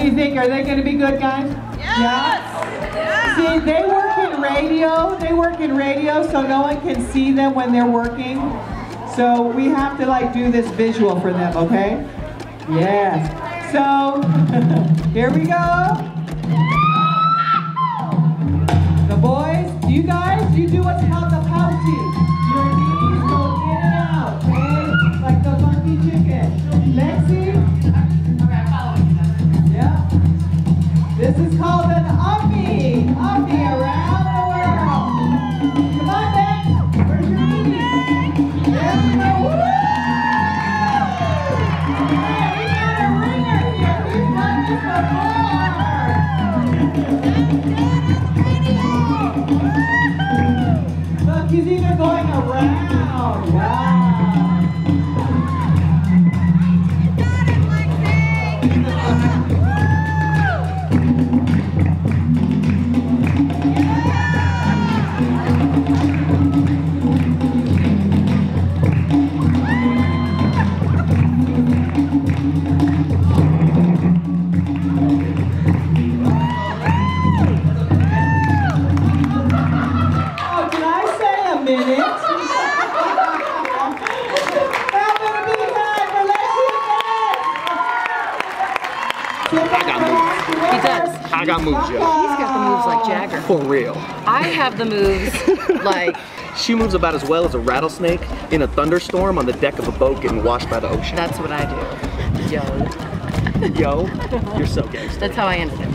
do you think? Are they going to be good guys? Yes. Yeah? See, they work in radio. They work in radio, so no one can see them when they're working. So we have to like do this visual for them, okay? Yes. So, here we go. The boys, you guys, you do what's called the pouty. Your knees go in and out, okay? Like the funky chicken. Lexi? Yeah. This is called an uppie. Uppie around the world. Come on, Bex. Where's your knee? There we go. Woo! Hey, we got a ringer here. We've done this before. Look, he's even going around. Wow. I got moves, yo. He's got the moves like Jagger. For real. I have the moves like... She moves about as well as a rattlesnake in a thunderstorm on the deck of a boat getting washed by the ocean. That's what I do. Yo. Yo, you're so gangster. That's how I ended it.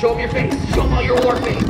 Show them your face. Show them all your war face.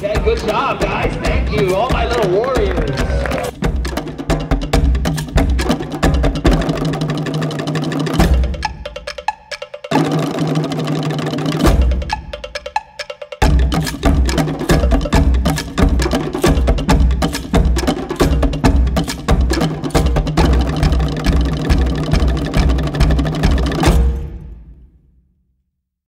Okay, good job, guys. Thank you. All my little warriors.